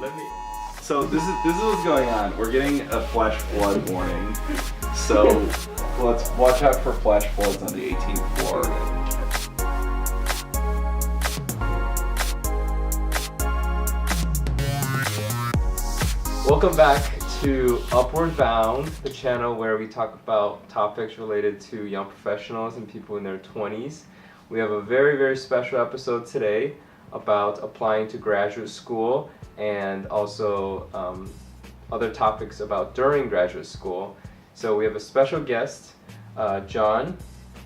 Let me. So this is what's going on. We're getting a flash flood warning. So let's watch out for flash floods on the 18th floor. Welcome back to UpwardBound, the channel where we talk about topics related to young professionals and people in their 20s. We have a very, very special episode today about applying to graduate school and also other topics about during graduate school. So we have a special guest, John.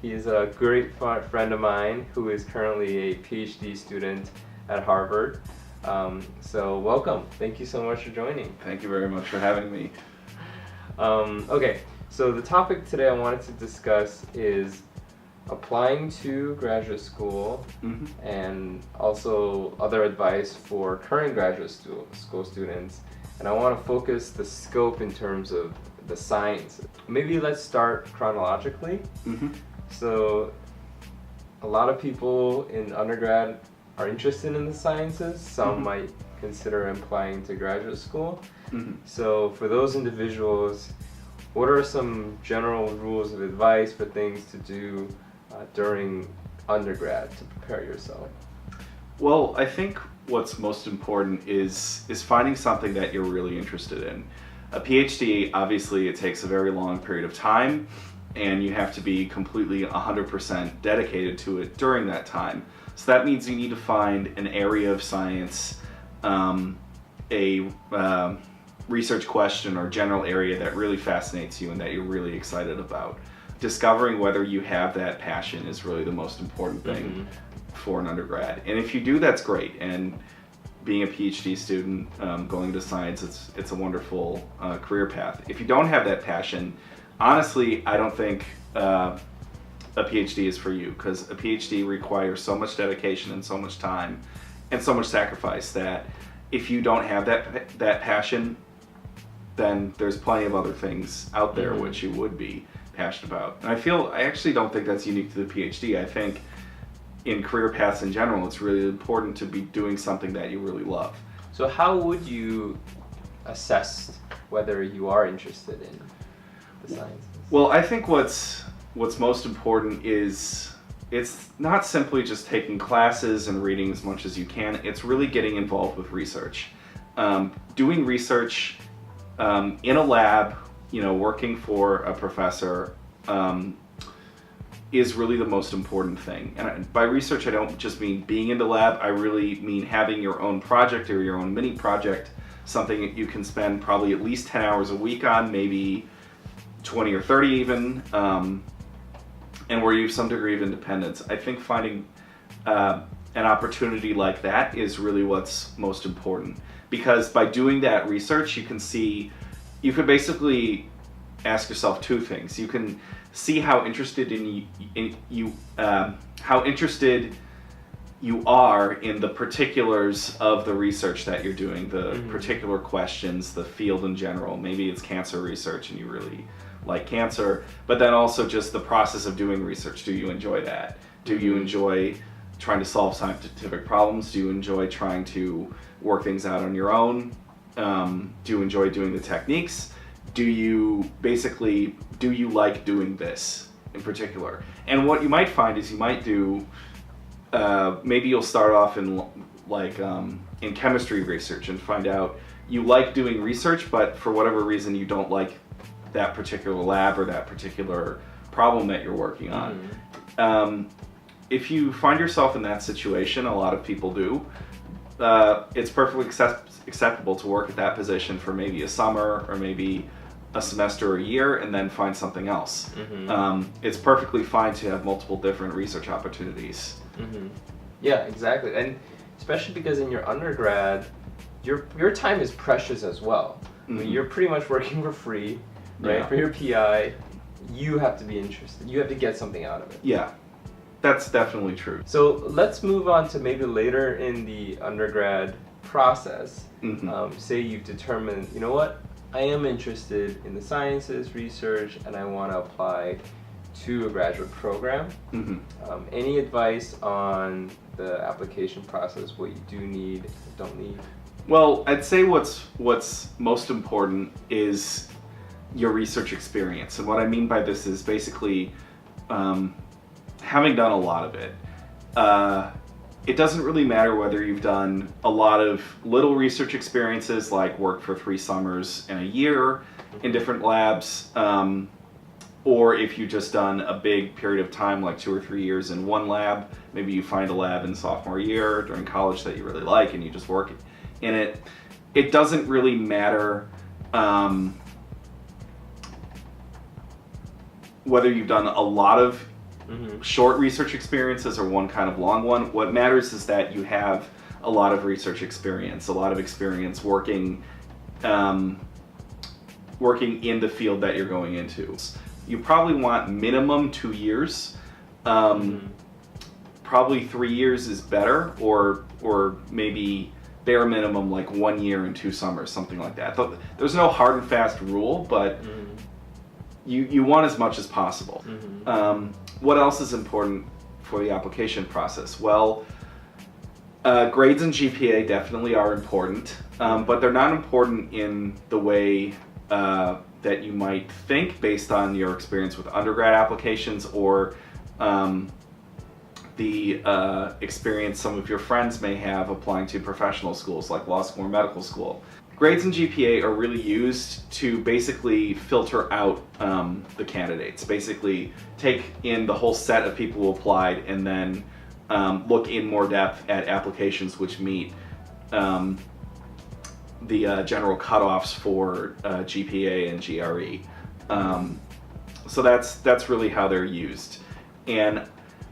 He's a great friend of mine who is currently a PhD student at Harvard. So welcome. Thank you so much for joining. Thank you very much for having me. Okay, so the topic today I wanted to discuss is applying to graduate school and also other advice for current graduate school students. And I want to focus the scope in terms of the science. Maybe let's start chronologically. So a lot of people in undergrad are interested in the sciences. Some might consider applying to graduate school. So for those individuals, what are some general rules of advice for things to do during undergrad to prepare yourself? Well, I think what's most important is finding something that you're really interested in. A PhD, obviously, it takes a very long period of time, and you have to be completely 100% dedicated to it during that time. So that means you need to find an area of science, a research question or general area that really fascinates you and that you're really excited about. Discovering whether you have that passion is really the most important thing for an undergrad. And if you do, that's great. And being a PhD student, going into science, it's a wonderful career path. If you don't have that passion, honestly, I don't think a PhD is for you, because a PhD requires so much dedication and so much time and so much sacrifice that if you don't have that passion, then there's plenty of other things out there which you would be passionate about. And I actually don't think that's unique to the PhD. I think in career paths in general, it's really important to be doing something that you really love. So how would you assess whether you are interested in the sciences? Well, I think what's most important is it's not simply just taking classes and reading as much as you can. It's really getting involved with research. Doing research in a lab, working for a professor, is really the most important thing. And by research, I don't just mean being in the lab. I really mean having your own project or your own mini project, something that you can spend probably at least 10 hours a week on, maybe 20 or 30 even, and where you have some degree of independence. I think finding an opportunity like that is really what's most important, because by doing that research, you could basically ask yourself two things. You can see how interested how interested you are in the particulars of the research that you're doing, the particular questions, the field in general. Maybe it's cancer research and you really like cancer, but then also just the process of doing research. Do you enjoy that? Do you enjoy trying to solve scientific problems? Do you enjoy trying to work things out on your own? Do you enjoy doing the techniques? Do you like doing this in particular? And what you might find is you might do, maybe you'll start off in chemistry research and find out you like doing research, but for whatever reason you don't like that particular lab or that particular problem that you're working on. If you find yourself in that situation, a lot of people do, it's perfectly acceptable to work at that position for maybe a summer or maybe a semester or a year and then find something else. It's perfectly fine to have multiple different research opportunities. Yeah, exactly. And especially because in your undergrad, your time is precious as well. I mean, you're pretty much working for free, right? Yeah. For your PI, you have to be interested. You have to get something out of it. Yeah, that's definitely true. So let's move on to maybe later in the undergrad process. Say you've determined, you know what, I am interested in the sciences, research, and I want to apply to a graduate program. Any advice on the application process, what you do need, don't need? Well, I'd say what's most important is your research experience. And what I mean by this is basically having done a lot of it. It doesn't really matter whether you've done a lot of little research experiences, like worked for 3 summers and a year in different labs, or if you've just done a big period of time, like 2 or 3 years in one lab. Maybe you find a lab in sophomore year during college that you really like and you just work in it. It doesn't really matter whether you've done a lot of short research experiences or one kind of long one. What matters is that you have a lot of research experience, a lot of experience working working in the field that you're going into. You probably want minimum 2 years. Probably 3 years is better, or maybe bare minimum like 1 year and 2 summers, something like that. There's no hard and fast rule, but you want as much as possible. What else is important for the application process? Well, grades and GPA definitely are important, but they're not important in the way that you might think based on your experience with undergrad applications, or the experience some of your friends may have applying to professional schools like law school or medical school. Grades and GPA are really used to basically filter out the candidates, basically take in the whole set of people who applied and then look in more depth at applications which meet the general cutoffs for GPA and GRE. So that's really how they're used. And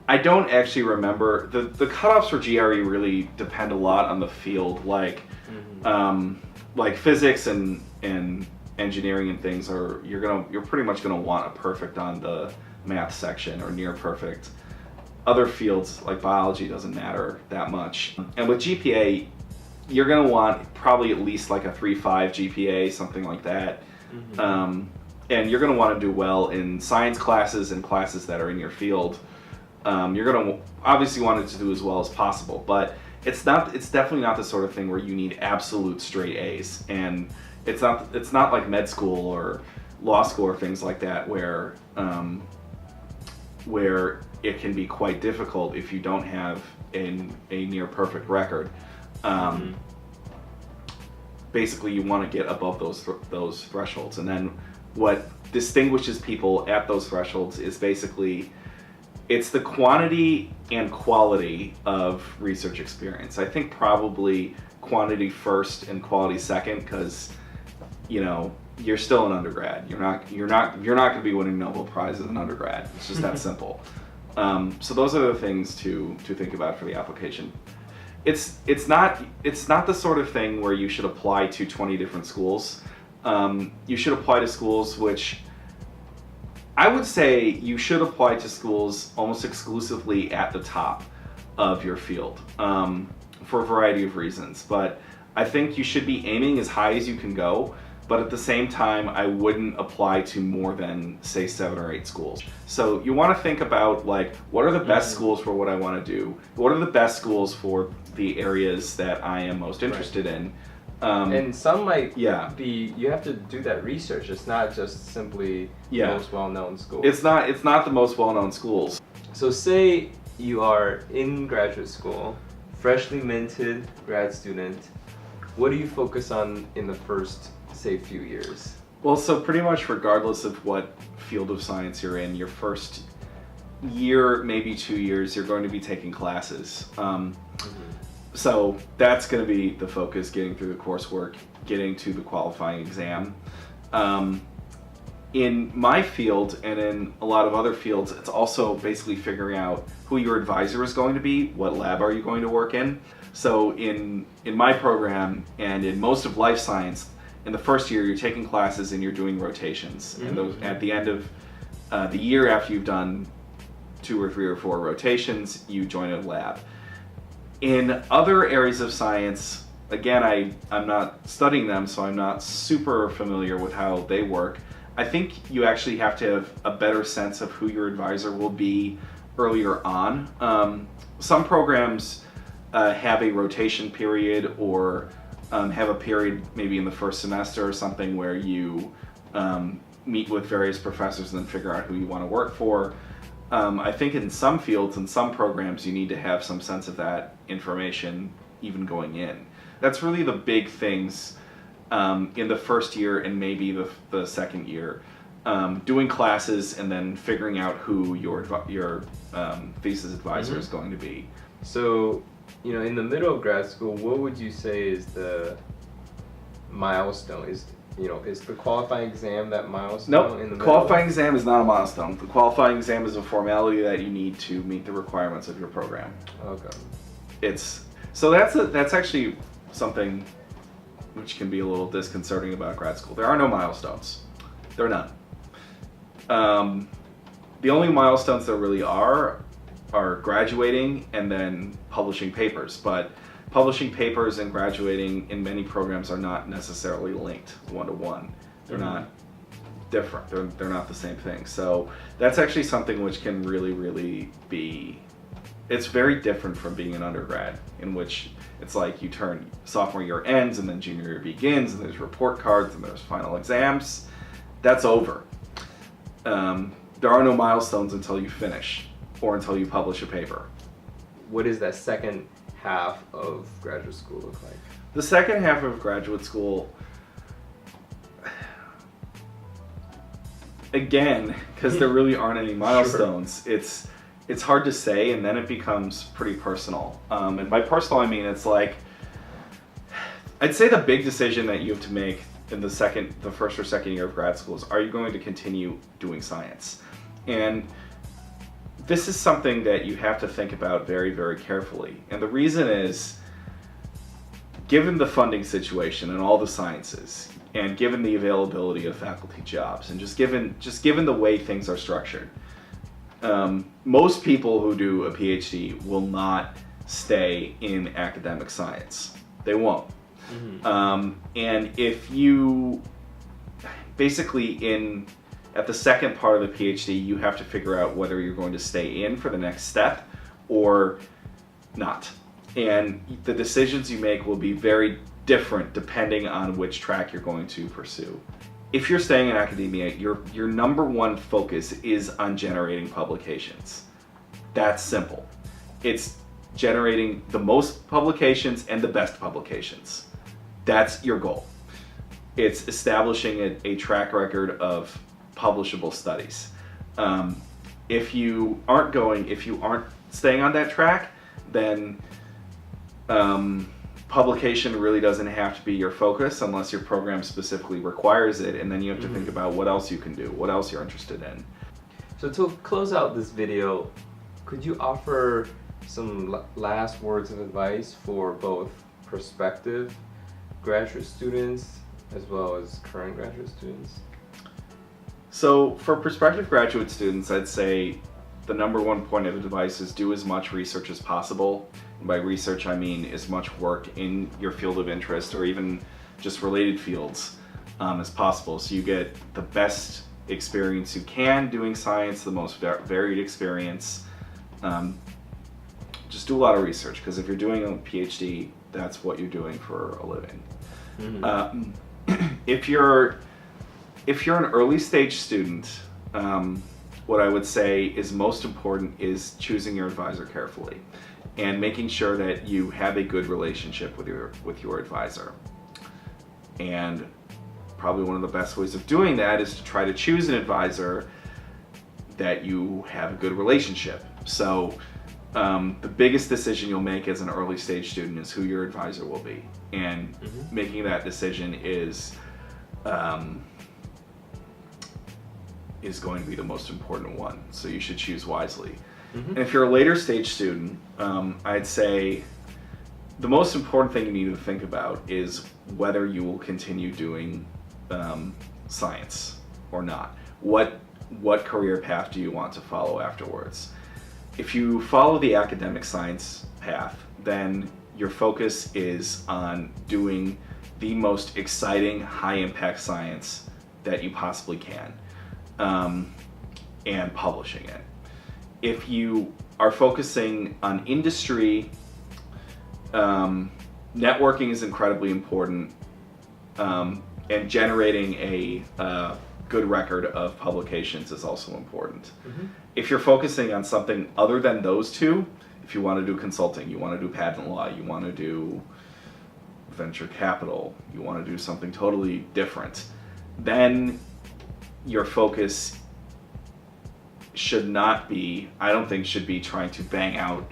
I don't actually remember, the cutoffs for GRE really depend a lot on the field, like physics and engineering and things you're pretty much gonna want a perfect on the math section or near perfect. Other fields like biology doesn't matter that much. And with GPA, you're gonna want probably at least like a 3.5 GPA, something like that. And you're gonna wanna do well in science classes and classes that are in your field. You're gonna obviously want it to do as well as possible, but it's definitely not the sort of thing where you need absolute straight A's. And it's not like med school or law school or things like that where it can be quite difficult if you don't have a near perfect record. Basically, you want to get above those thresholds, and then what distinguishes people at those thresholds is basically it's the quantity and quality of research experience. I think probably quantity first and quality second, because you're still an undergrad. You're not going to be winning Nobel Prize as an undergrad. It's just that simple. So those are the things to think about for the application. It's not the sort of thing where you should apply to 20 different schools. You should apply to schools which I would say you should apply to schools almost exclusively at the top of your field for a variety of reasons. But I think you should be aiming as high as you can go. But at the same time, I wouldn't apply to more than, say, 7 or 8 schools. So you want to think about, like, what are the best schools for what I want to do? What are the best schools for the areas that I am most interested in? And some might be, you have to do that research. It's not just simply the most well-known schools. It's not the most well-known schools. So say you are in graduate school, freshly minted grad student. What do you focus on in the first, say, few years? Well, so pretty much regardless of what field of science you're in, your first year, maybe 2 years, you're going to be taking classes. So that's going to be the focus, getting through the coursework, getting to the qualifying exam. In my field and in a lot of other fields, it's also basically figuring out who your advisor is going to be, what lab are you going to work in. So in my program and in most of life science, in the first year you're taking classes and you're doing rotations. And those, at the end of the year, after you've done 2 or 3 or 4 rotations, you join a lab. In other areas of science, again, I'm not studying them, so I'm not super familiar with how they work. I think you actually have to have a better sense of who your advisor will be earlier on. Some programs have a rotation period or have a period maybe in the first semester or something where you meet with various professors and then figure out who you want to work for. I think in some fields and some programs you need to have some sense of that information even going in. That's really the big things in the first year and maybe the second year. Doing classes and then figuring out who your thesis advisor is going to be. So, in the middle of grad school, what would you say is the milestone? Is the qualifying exam that milestone? Nope. In the Qualifying exam is not a milestone. The qualifying exam is a formality that you need to meet the requirements of your program. Okay. That's actually something which can be a little disconcerting about grad school. There are no milestones. There are none. The only milestones there really are graduating and then publishing papers. But publishing papers and graduating in many programs are not necessarily linked one-to-one. They're not different. They're not the same thing. So that's actually something which can really, really be, it's very different from being an undergrad, in which it's like you turn sophomore year ends and then junior year begins and there's report cards and there's final exams. That's over. There are no milestones until you finish or until you publish a paper. What does that second half of graduate school look like? The second half of graduate school, again, because there really aren't any milestones, it's hard to say, and then it becomes pretty personal. And by personal, I mean it's like, I'd say the big decision that you have to make in the first or second year of grad school is, are you going to continue doing science? And this is something that you have to think about very, very carefully. And the reason is, given the funding situation in all the sciences, and given the availability of faculty jobs, and just given the way things are structured, most people who do a PhD will not stay in academic science. They won't. And if you basically at the second part of the PhD, you have to figure out whether you're going to stay in for the next step or not. And the decisions you make will be very different depending on which track you're going to pursue. If you're staying in academia, your number one focus is on generating publications. That's simple. It's generating the most publications and the best publications. That's your goal. It's establishing a track record of publishable studies. If you aren't staying on that track, then publication really doesn't have to be your focus unless your program specifically requires it, and then you have to think about what else you can do, what else you're interested in. So to close out this video, could you offer some last words of advice for both prospective graduate students as well as current graduate students? So for prospective graduate students, I'd say the number one point of advice is do as much research as possible. And by research, I mean as much work in your field of interest or even just related fields as possible. So you get the best experience you can doing science, the most varied experience. Just do a lot of research, because if you're doing a PhD, that's what you're doing for a living. If you're an early stage student, what I would say is most important is choosing your advisor carefully and making sure that you have a good relationship with your advisor. And probably one of the best ways of doing that is to try to choose an advisor that you have a good relationship. So the biggest decision you'll make as an early stage student is who your advisor will be. And making that decision is going to be the most important one. So you should choose wisely. And if you're a later stage student, I'd say the most important thing you need to think about is whether you will continue doing science or not. What career path do you want to follow afterwards? If you follow the academic science path, then your focus is on doing the most exciting, high-impact science that you possibly can, and publishing it. If you are focusing on industry, networking is incredibly important, and generating a good record of publications is also important. If you're focusing on something other than those two, if you want to do consulting, you want to do patent law, you want to do venture capital, you want to do something totally different, then your focus should not be, I don't think should be trying to bang out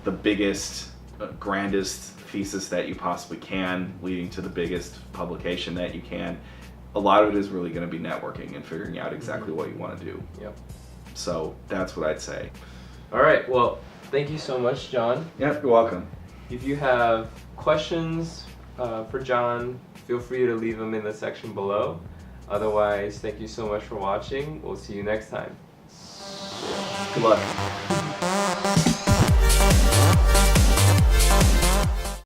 the biggest, grandest thesis that you possibly can, leading to the biggest publication that you can. A lot of it is really going to be networking and figuring out exactly what you want to do. Yep. So that's what I'd say. All right. Well, thank you so much, John. Yeah, you're welcome. If you have questions for John, feel free to leave them in the section below. Otherwise, thank you so much for watching. We'll see you next time. Good luck.